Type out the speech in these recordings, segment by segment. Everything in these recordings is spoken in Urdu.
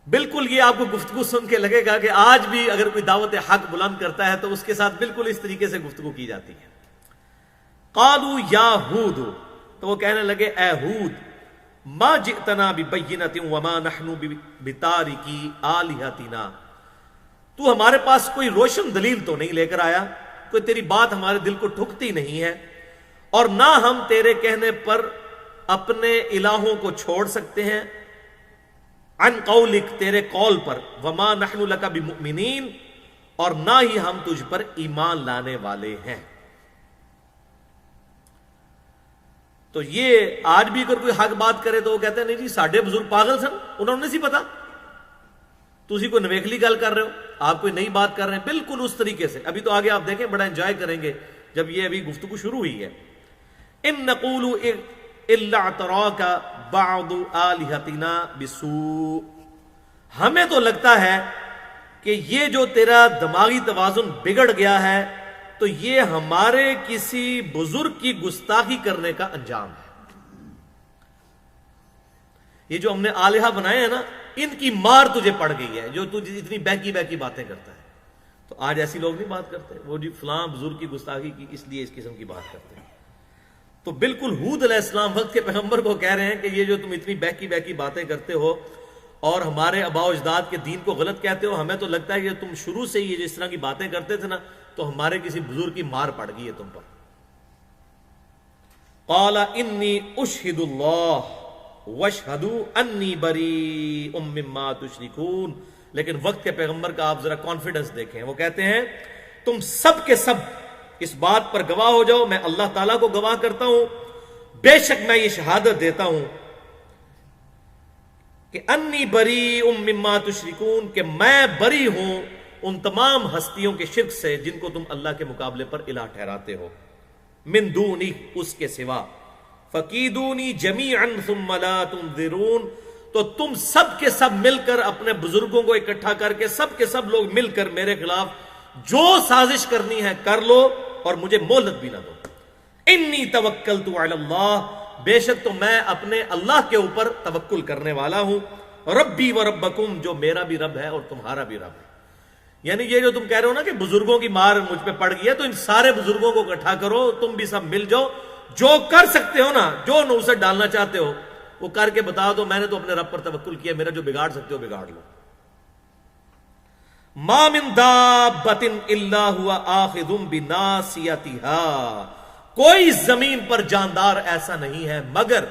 بالکل یہ آپ کو گفتگو سن کے لگے گا کہ آج بھی اگر کوئی دعوت حق بلند کرتا ہے تو اس کے ساتھ بالکل اس طریقے سے گفتگو کی جاتی ہے. قالوا یا ہود، تو وہ کہنے لگے اے ہود، ما جئتنا ببینۃ وما نحن بتارکی آلہتنا، تو ہمارے پاس کوئی روشن دلیل تو نہیں لے کر آیا، کوئی تیری بات ہمارے دل کو ٹھکتی نہیں ہے، اور نہ ہم تیرے کہنے پر اپنے الہوں کو چھوڑ سکتے ہیں، عن قولک، تیرے قول پر، وما نحن لک بمؤمنین، اور نہ ہی ہم تجھ پر ایمان لانے والے ہیں. تو یہ آج بھی اگر کوئی حق بات کرے تو وہ کہتے ہیں نہیں جی ساڈے بزرگ پاگل سن، انہوں نے نہیں پتا، تسی کوئی نویکلی گل کر رہے ہو، آپ کوئی نئی بات کر رہے ہیں. بالکل اس طریقے سے ابھی تو آگے آپ دیکھیں بڑا انجوائے کریں گے جب یہ ابھی گفتگو شروع ہوئی ہے. ان نقول الا اعتراک بعض آلہتنا بسوء، ہمیں تو لگتا ہے کہ یہ جو تیرا دماغی توازن بگڑ گیا ہے تو یہ ہمارے کسی بزرگ کی گستاخی کرنے کا انجام ہے. یہ جو ہم نے آلہہ بنائے ہیں نا، ان کی مار تجھے پڑ گئی ہے جو تجھے اتنی بہکی بہکی باتیں کرتا ہے. تو آج ایسی لوگ نہیں بات کرتے، وہ جی فلاں بزرگ کی گستاخی کی اس لیے اس قسم کی بات کرتے ہیں. تو بالکل ہود علیہ السلام وقت کے پیغمبر کو کہہ رہے ہیں کہ یہ جو تم اتنی بہکی بہکی باتیں کرتے ہو اور ہمارے آباء و اجداد کے دین کو غلط کہتے ہو، ہمیں تو لگتا ہے کہ تم شروع سے ہی یہ جس طرح کی باتیں کرتے تھے نا تو ہمارے کسی بزرگ کی مار پڑ گئی ہے تم پر. قال انی اشہد اللہ واشہدوا انی بریء مما تشرکون. لیکن وقت کے پیغمبر کا آپ ذرا کانفیڈنس دیکھیں، وہ کہتے ہیں تم سب کے سب اس بات پر گواہ ہو جاؤ، میں اللہ تعالیٰ کو گواہ کرتا ہوں، بے شک میں یہ شہادت دیتا ہوں کہ انی بریء مما تشرکون، کہ میں بری ہوں ان تمام ہستیوں کے شرک سے جن کو تم اللہ کے مقابلے پر الہ ٹھہراتے ہو، من دونی، اس کے سوا، فکیدونی جمیعا ثم لا تنظرون، تو تم سب کے سب مل کر اپنے بزرگوں کو اکٹھا کر کے سب کے سب لوگ مل کر میرے خلاف جو سازش کرنی ہے کر لو اور مجھے مہلت بھی نہ دو. انی توکلت علی اللہ، بے شک تو میں اپنے اللہ کے اوپر توکل کرنے والا ہوں، ربی و ربکم، جو میرا بھی رب ہے اور تمہارا بھی رب ہے. یعنی یہ جو تم کہہ رہے ہو نا کہ بزرگوں کی مار مجھ پہ پڑ گئی ہے، تو ان سارے بزرگوں کو اکٹھا کرو، تم بھی سب مل جاؤ، جو کر سکتے ہو نا، جو نوست ڈالنا چاہتے ہو وہ کر کے بتا دو، میں نے تو اپنے رب پر توکل کیا، میرا جو بگاڑ سکتے ہو بگاڑ لو. ما من دابۃ الا هو آخذ بناصیتها، کوئی زمین پر جاندار ایسا نہیں ہے مگر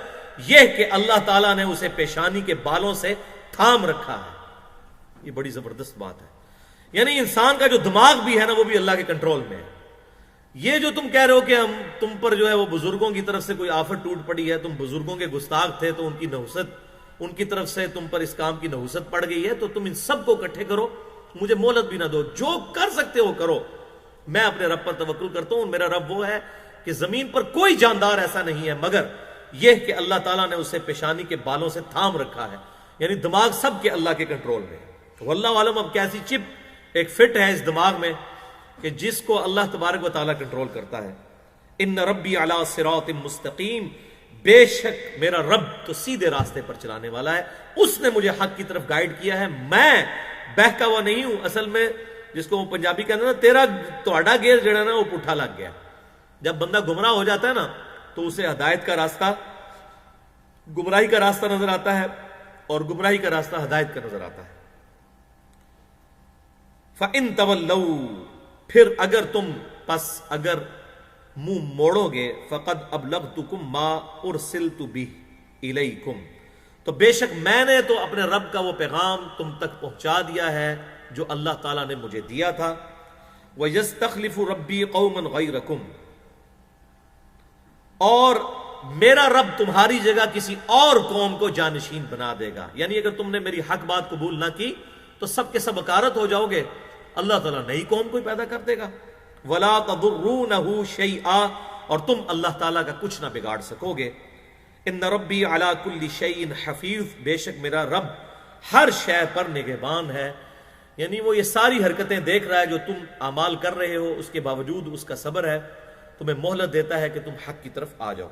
یہ کہ اللہ تعالیٰ نے اسے پیشانی کے بالوں سے تھام رکھا ہے. یہ بڑی زبردست بات ہے. یعنی انسان کا جو دماغ بھی ہے نا وہ بھی اللہ کے کنٹرول میں ہے. یہ جو تم کہہ رہے ہو کہ ہم تم پر جو ہے وہ بزرگوں کی طرف سے کوئی آفت ٹوٹ پڑی ہے، تم بزرگوں کے گستاخ تھے تو ان کی نحوست، ان کی طرف سے تم پر اس کام کی نحوست پڑ گئی ہے، تو تم ان سب کو اکٹھے کرو، مجھے مہلت بھی نہ دو، جو کر سکتے ہو کرو، میں اپنے رب پر توکل کرتا ہوں. میرا رب وہ ہے کہ زمین پر کوئی جاندار ایسا نہیں ہے مگر یہ کہ اللہ تعالیٰ نے اسے پیشانی کے بالوں سے تھام رکھا ہے. یعنی دماغ سب کے اللہ کے کنٹرول میں. واللہ عالم اب کیسی چپ ایک فٹ ہے اس دماغ میں کہ جس کو اللہ تبارک و تعالیٰ کنٹرول کرتا ہے. ان ربی علی صراط مستقیم، بے شک میرا رب تو سیدھے راستے پر چلانے والا ہے، اس نے مجھے حق کی طرف گائیڈ کیا ہے، میں بہکا ہوا نہیں ہوں. اصل میں جس کو وہ پنجابی کہتے ہیں نا، تیرا تہاڈا گیئر جڑا نا وہ پٹھا لگ گیا. جب بندہ گمراہ ہو جاتا ہے نا تو اسے ہدایت کا راستہ، گمراہی کا راستہ نظر آتا ہے اور گمراہی کا راستہ ہدایت کا نظر آتا ہے. فَإِن تَوَلَّوْا، پھر اگر تم پس اگر منہ موڑو گے، فَقَدْ أَبْلَغْتُكُمْ مَا أُرْسِلْتُ بِهِ إِلَيْكُمْ، تو بے شک میں نے تو اپنے رب کا وہ پیغام تم تک پہنچا دیا ہے جو اللہ تعالیٰ نے مجھے دیا تھا. وَيَسْتَخْلِفُ رَبِّي قَوْمًا غَيْرَكُمْ، اور میرا رب تمہاری جگہ کسی اور قوم کو جانشین بنا دے گا. یعنی اگر تم نے میری حق بات قبول نہ کی تو سب کے سب اکارت ہو جاؤ گے، اللہ تعالیٰ نئی قوم کوئی پیدا کر دے گا. وَلَا تَضُرُّونَهُ شَيْئًا، اور تم اللہ تعالیٰ کا کچھ نہ بگاڑ سکو گے. ان ربی علی کل شیء حفیظ، بے شک میرا رب ہر شے پر نگہبان ہے. یعنی وہ یہ ساری حرکتیں دیکھ رہا ہے جو تم اعمال کر رہے ہو، اس کے باوجود اس کا صبر ہے، تمہیں مہلت دیتا ہے کہ تم حق کی طرف آ جاؤ.